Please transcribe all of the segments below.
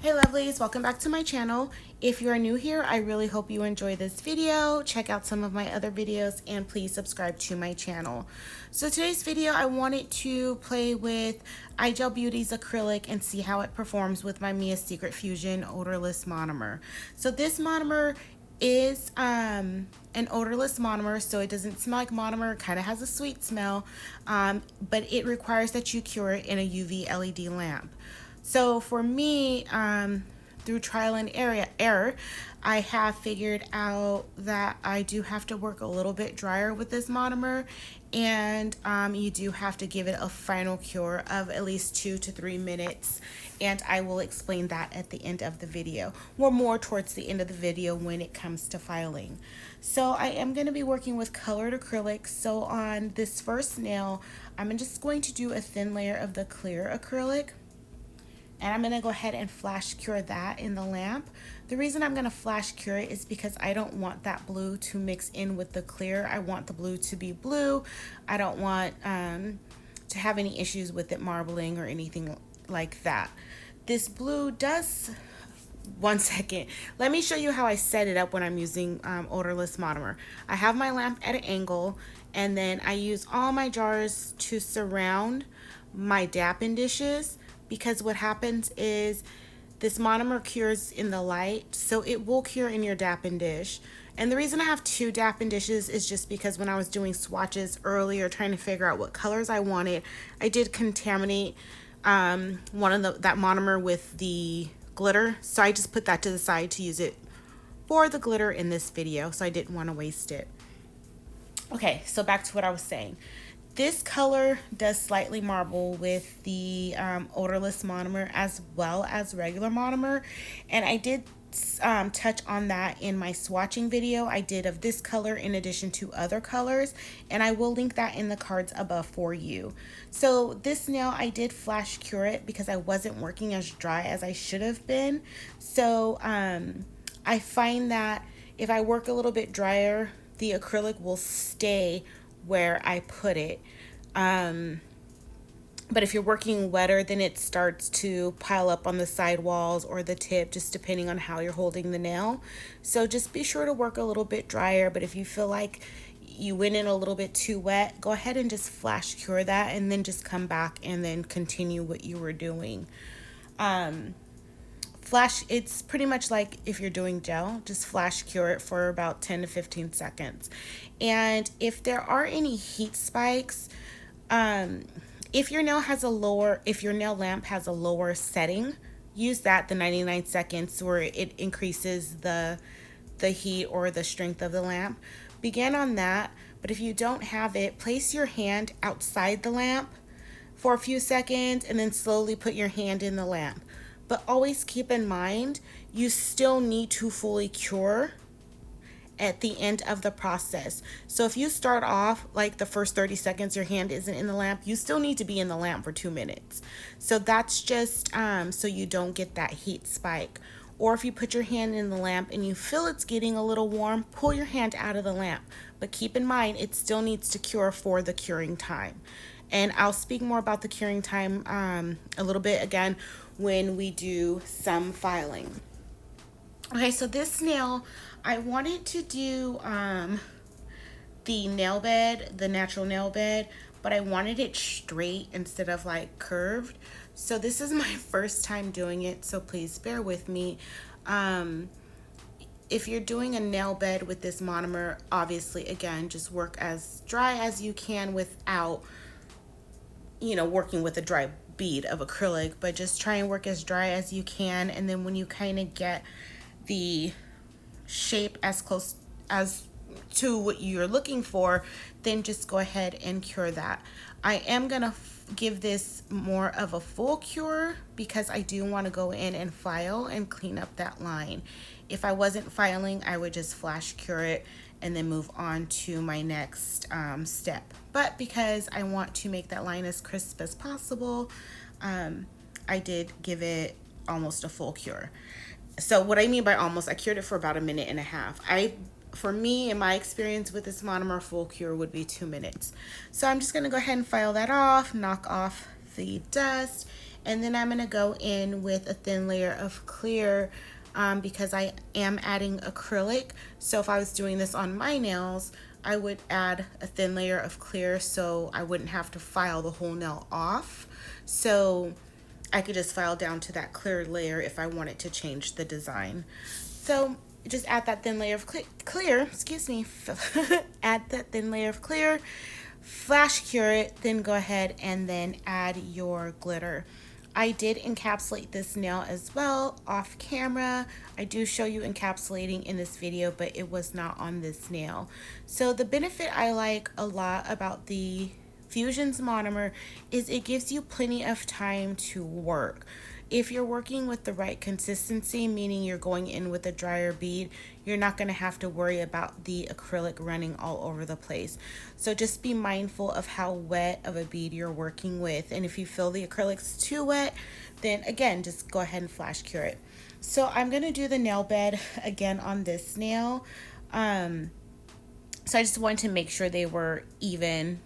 Hey lovelies, welcome back to my channel. If you are new here, I really hope you enjoy this video. Check out some of my other videos and please subscribe to my channel. So today's video, I wanted to play with IGEL Beauty's acrylic and see how it performs with my Mia Secret Fusion odorless monomer. So this monomer is an odorless monomer, so it doesn't smell like monomer. It kind of has a sweet smell, but it requires that you cure it in a UV LED lamp. So for me, through trial and error, I have figured out that I do have to work a little bit drier with this monomer, and you do have to give it a final cure of at least 2 to 3 minutes, and I will explain that at the end of the video, or more towards the end of the video when it comes to filing. So I am going to be working with colored acrylics. So on this first nail, I'm just going to do a thin layer of the clear acrylic. And I'm going to go ahead and flash cure that in the lamp. The reason I'm going to flash cure it is because I don't want that blue to mix in with the clear. I want the blue to be blue. I don't want to have any issues with it marbling or anything like that. This blue does... One second. Let me show you how I set it up when I'm using odorless monomer. I have my lamp at an angle, and then I use all my jars to surround my dappen dishes. Because what happens is this monomer cures in the light, so it will cure in your dappen dish. And the reason I have 2 dappen dishes is just because when I was doing swatches earlier, trying to figure out what colors I wanted, I did contaminate one of that monomer with the glitter. So I just put that to the side to use it for the glitter in this video, so I didn't want to waste it. Okay, so back to what I was saying. This color does slightly marble with the odorless monomer as well as regular monomer, and I did touch on that in my swatching video I did of this color in addition to other colors, and I will link that in the cards above for you. So this nail I did flash cure it because I wasn't working as dry as I should have been. So I find that if I work a little bit drier, the acrylic will stay where I put it. But if you're working wetter, then it starts to pile up on the side walls or the tip, just depending on how you're holding the nail. So just be sure to work a little bit drier, but if you feel like you went in a little bit too wet, go ahead and just flash cure that and then just come back and then continue what you were doing. It's pretty much like if you're doing gel, just flash cure it for about 10 to 15 seconds. And if there are any heat spikes, if your nail lamp has a lower setting, use that, the 99 seconds, where it increases the heat or the strength of the lamp. Begin on that, but if you don't have it, place your hand outside the lamp for a few seconds and then slowly put your hand in the lamp. But always keep in mind, you still need to fully cure at the end of the process. So if you start off like the first 30 seconds your hand isn't in the lamp, you still need to be in the lamp for 2 minutes. So that's just so you don't get that heat spike. Or if you put your hand in the lamp and you feel it's getting a little warm, pull your hand out of the lamp. But keep in mind, it still needs to cure for the curing time. And I'll speak more about the curing time a little bit again when we do some filing. Okay, so this nail, I wanted to do the nail bed, the natural nail bed, but I wanted it straight instead of like curved. So this is my first time doing it, so please bear with me. If you're doing a nail bed with this monomer, obviously, again, just work as dry as you can without, working with a dry bead of acrylic, but just try and work as dry as you can. And then when you kind of get the shape as close as to what you're looking for, then just go ahead and cure that. I am gonna give this more of a full cure because I do want to go in and file and clean up that line. If I wasn't filing, I would just flash cure it and then move on to my next step. But because I want to make that line as crisp as possible, I did give it almost a full cure. So what I mean by almost, I cured it for about 1.5 minutes. For me, in my experience with this monomer, full cure would be 2 minutes. So I'm just gonna go ahead and file that off, knock off the dust, And then I'm going to go in with a thin layer of clear because I am adding acrylic. So if I was doing this on my nails, I would add a thin layer of clear so I wouldn't have to file the whole nail off. So I could just file down to that clear layer if I wanted to change the design. So just add that thin layer of clear, excuse me, add that thin layer of clear, flash cure it, then go ahead and then add your glitter. I did encapsulate this nail as well off camera. I do show you encapsulating in this video, but it was not on this nail. So the benefit I like a lot about the Fusion's monomer is it gives you plenty of time to work. If you're working with the right consistency, meaning you're going in with a drier bead, you're not going to have to worry about the acrylic running all over the place. So just be mindful of how wet of a bead you're working with. And if you feel the acrylic's too wet, then again, just go ahead and flash cure it. So I'm going to do the nail bed again on this nail. So I just wanted to make sure they were even.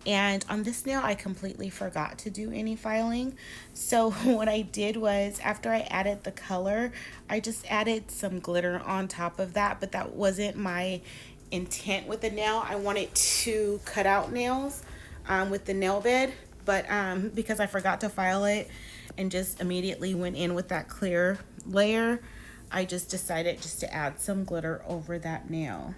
And on this nail, I completely forgot to do any filing. So what I did was, after I added the color, I just added some glitter on top of that, but that wasn't my intent with the nail. I wanted to cut out nails with the nail bed, but because I forgot to file it and just immediately went in with that clear layer, I just decided just to add some glitter over that nail.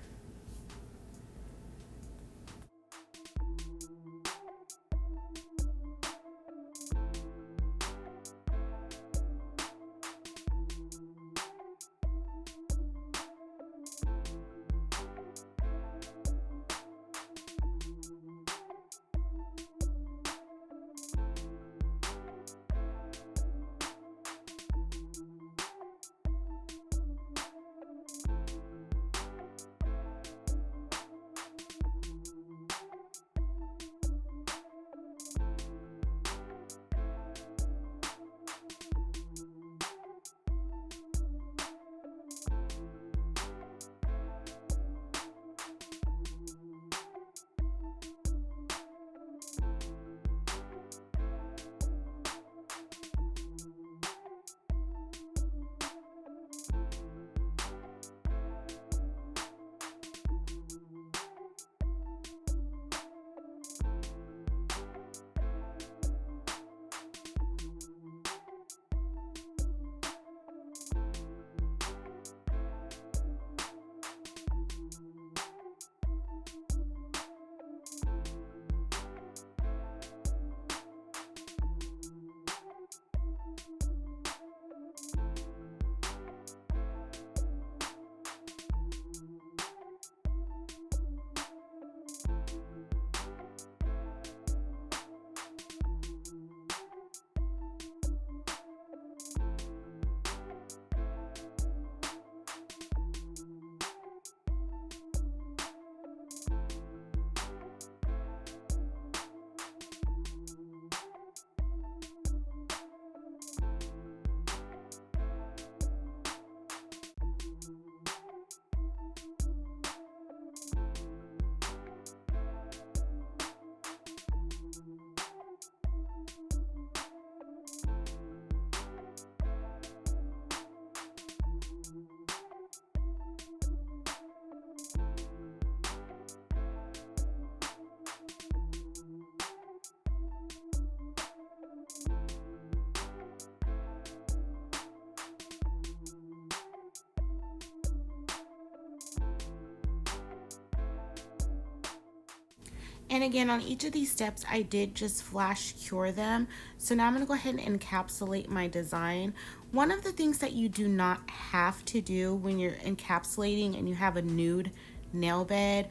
And again, on each of these steps, I did just flash cure them. So now I'm gonna go ahead and encapsulate my design. One of the things that you do not have to do when you're encapsulating and you have a nude nail bed,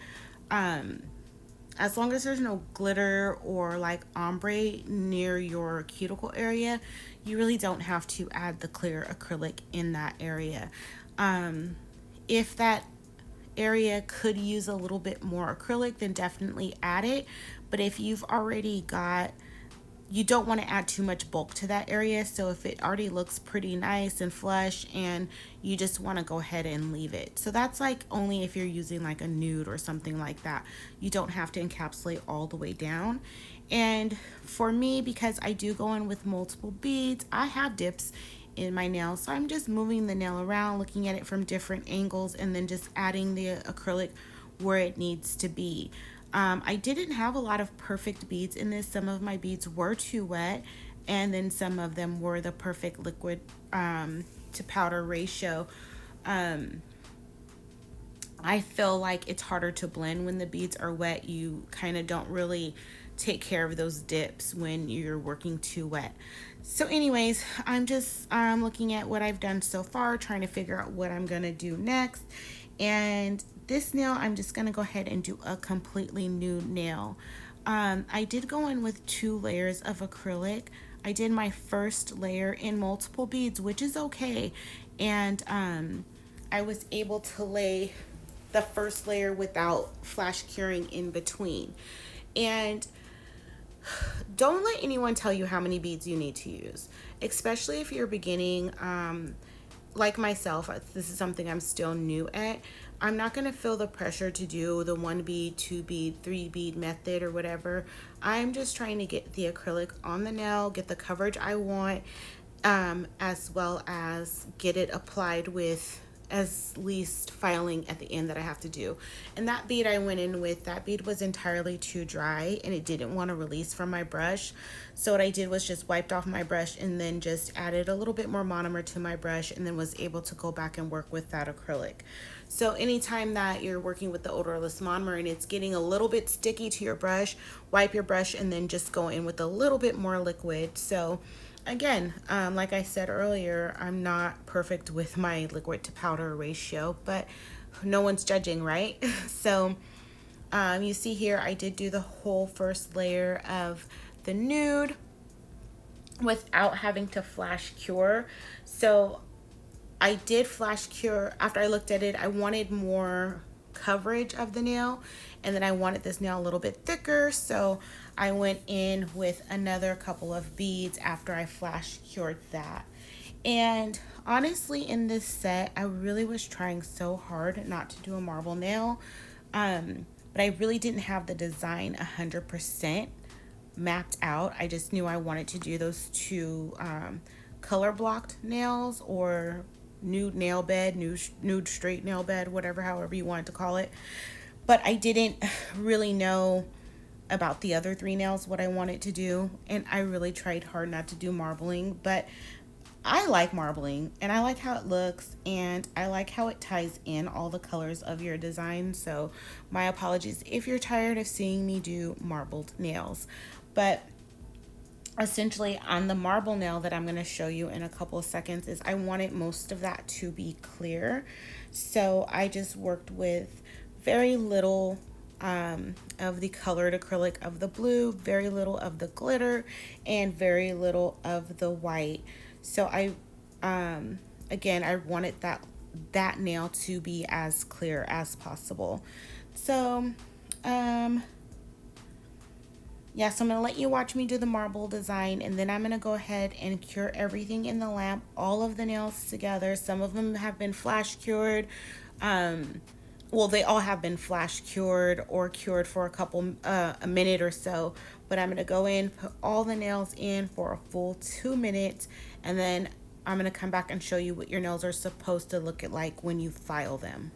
as long as there's no glitter or like ombre near your cuticle area, you really don't have to add the clear acrylic in that area. If that area could use a little bit more acrylic, then definitely add it. But if you've already got, you don't want to add too much bulk to that area. So if it already looks pretty nice and flush and you just want to go ahead and leave it. So that's like only if you're using like a nude or something like that. You don't have to encapsulate all the way down. And for me, because I do go in with multiple beads, I have dips in my nail. So I'm just moving the nail around, looking at it from different angles, and then just adding the acrylic where it needs to be. I didn't have a lot of perfect beads in this. Some of my beads were too wet, and then some of them were the perfect liquid to powder ratio. I feel like it's harder to blend when the beads are wet. You kind of don't really take care of those dips when you're working too wet. So anyways, I'm just looking at what I've done so far, trying to figure out what I'm going to do next. And this nail, I'm just going to go ahead and do a completely new nail. I did go in with 2 layers of acrylic. I did my first layer in multiple beads, which is okay. And I was able to lay the first layer without flash curing in between. And don't let anyone tell you how many beads you need to use, especially if you're beginning. Like myself, this is something I'm still new at. I'm not going to feel the pressure to do the 1 bead, 2 bead, 3 bead method or whatever. I'm just trying to get the acrylic on the nail, get the coverage I want, as well as get it applied with as least filing at the end that I have to do. And that bead I went in with, that bead was entirely too dry and it didn't want to release from my brush. So what I did was just wiped off my brush and then just added a little bit more monomer to my brush, and then was able to go back and work with that acrylic. So anytime that you're working with the odorless monomer and it's getting a little bit sticky to your brush, wipe your brush and then just go in with a little bit more liquid. So again, like I said earlier, I'm not perfect with my liquid to powder ratio, but no one's judging, right? So you see here, I did do the whole first layer of the nude without having to flash cure. So I did flash cure. After I looked at it, I wanted more coverage of the nail, and then I wanted this nail a little bit thicker, so I went in with another couple of beads after I flash cured that. And honestly, in this set, I really was trying so hard not to do a marble nail, but I really didn't have the design 100% mapped out. I just knew I wanted to do those 2 color blocked nails, or nude nail bed, nude straight nail bed, whatever, however you wanted to call it. But I didn't really know about the other 3 nails, what I wanted to do. And I really tried hard not to do marbling, but I like marbling and I like how it looks, and I like how it ties in all the colors of your design. So my apologies if you're tired of seeing me do marbled nails. But essentially on the marble nail that I'm going to show you in a couple of seconds, is I wanted most of that to be clear. So I just worked with very little of the colored acrylic of the blue, very little of the glitter, and very little of the white. So I again, I wanted that nail to be as clear as possible. So yeah, so I'm going to let you watch me do the marble design, and then I'm going to go ahead and cure everything in the lamp, all of the nails together. Some of them have been flash cured. Well, they all have been flash cured or cured for a minute or so. But I'm going to go in, put all the nails in for a full 2 minutes, and then I'm going to come back and show you what your nails are supposed to look like when you file them.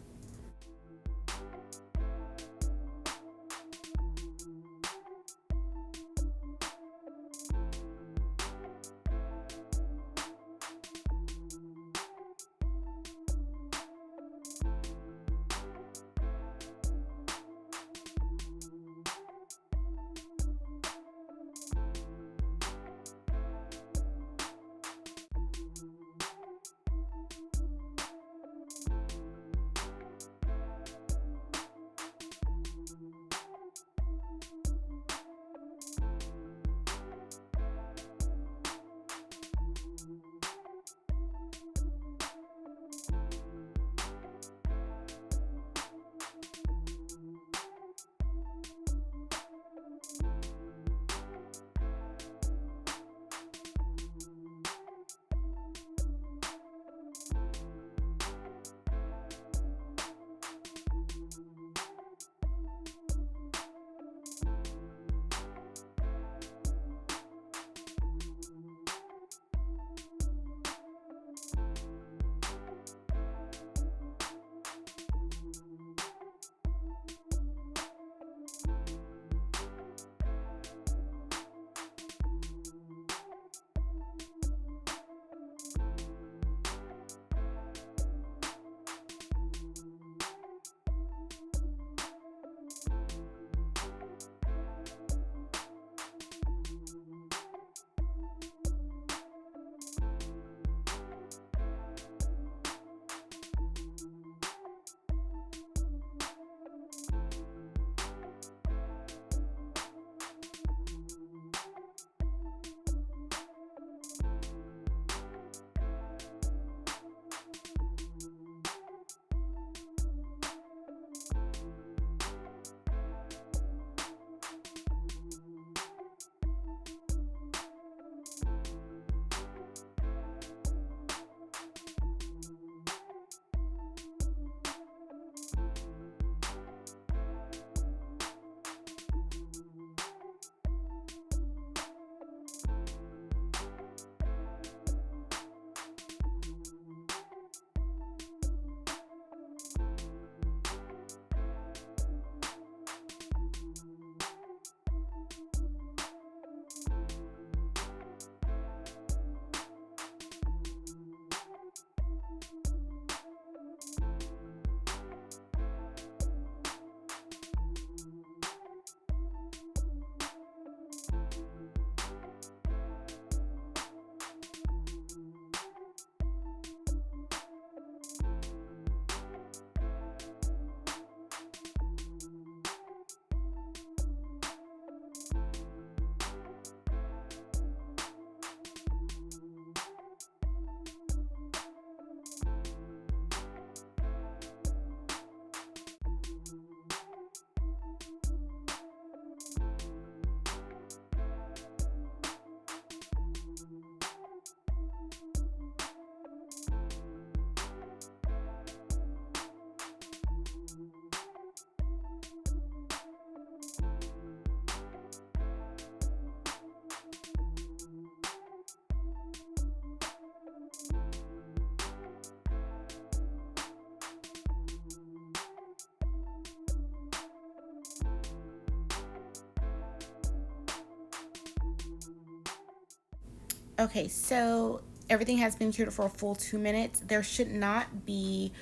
Okay, so everything has been cured for a full 2 minutes. There should not be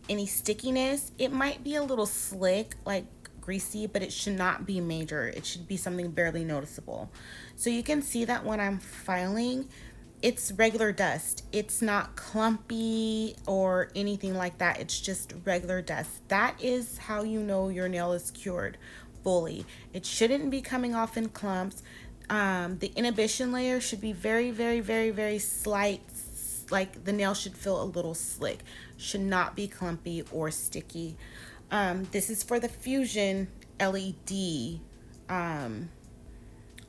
any stickiness. It might be a little slick, like greasy, but it should not be major. It should be something barely noticeable. So you can see that when I'm filing, it's regular dust. It's not clumpy or anything like that. It's just regular dust. That is how you know your nail is cured fully. It shouldn't be coming off in clumps. The inhibition layer should be very, very, very, very slight. Like the nail should feel a little slick. Should not be clumpy or sticky. This is for the Fusion LED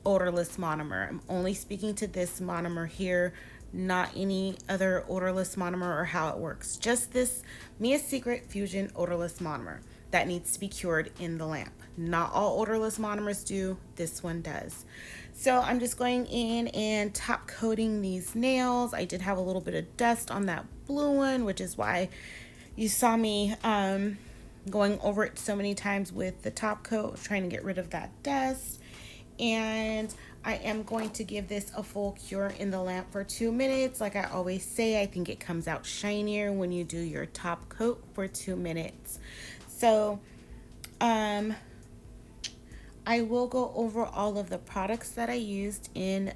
odorless monomer. I'm only speaking to this monomer here, not any other odorless monomer or how it works. Just this Mia's Secret Fusion odorless monomer that needs to be cured in the lamp. Not all odorless monomers do, this one does. So I'm just going in and top coating these nails. I did have a little bit of dust on that blue one, which is why you saw me going over it so many times with the top coat, trying to get rid of that dust. And I am going to give this a full cure in the lamp for 2 minutes. Like I always say, I think it comes out shinier when you do your top coat for 2 minutes. So I will go over all of the products that I used in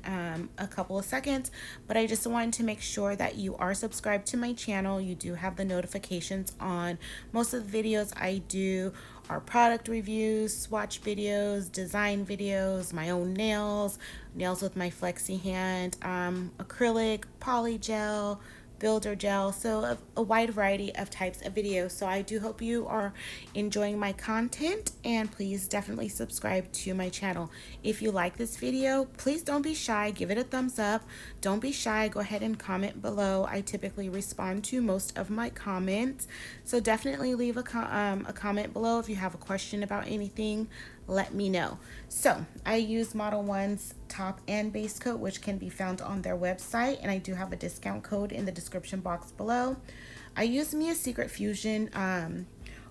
a couple of seconds, but I just wanted to make sure that you are subscribed to my channel. You do have the notifications on. Most of the videos I do are product reviews, swatch videos, design videos, my own nails, nails with my flexi hand, acrylic, poly gel, builder gel, so a wide variety of types of videos. So I do hope you are enjoying my content, and please definitely subscribe to my channel. If you like this video, please don't be shy, give it a thumbs up. Don't be shy, go ahead and comment below. I typically respond to most of my comments, so definitely leave a comment below if you have a question about anything. Let me know. So I use Model 1's top and base coat, which can be found on their website, and I do have a discount code in the description box below. I use Mia's Secret Fusion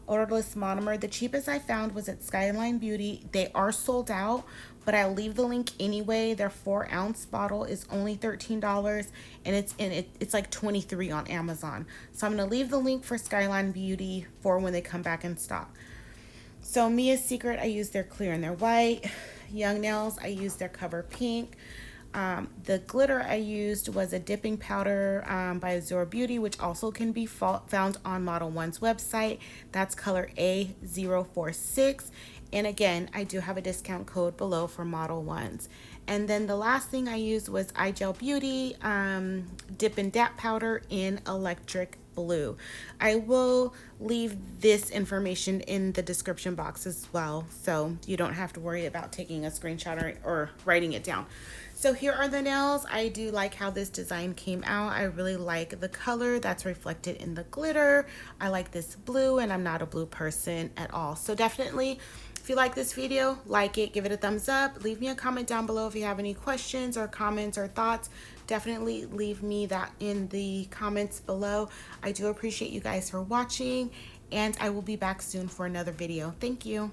odorless monomer. The cheapest I found was at Skyline Beauty. They are sold out, but I'll leave the link anyway. Their 4-ounce bottle is only $13, and it's like $23 on Amazon. So I'm gonna leave the link for Skyline Beauty for when they come back in stock. So Mia's Secret, I use their clear and their white. Young Nails, I used their cover pink. The glitter I used was a dipping powder by IGEL Beauty, which also can be found on Model 1's website. That's color A046. And again, I do have a discount code below for Model 1's. And then the last thing I used was IGEL Beauty Dip and Dap Powder in Electric Blue. I will leave this information in the description box as well, so you don't have to worry about taking a screenshot or writing it down. So here are the nails. I do like how this design came out. I really like the color that's reflected in the glitter. I like this blue, and I'm not a blue person at all. So definitely, if you like this video, like it, give it a thumbs up. Leave me a comment down below if you have any questions or comments or thoughts. Definitely leave me that in the comments below. I do appreciate you guys for watching, and I will be back soon for another video. Thank you.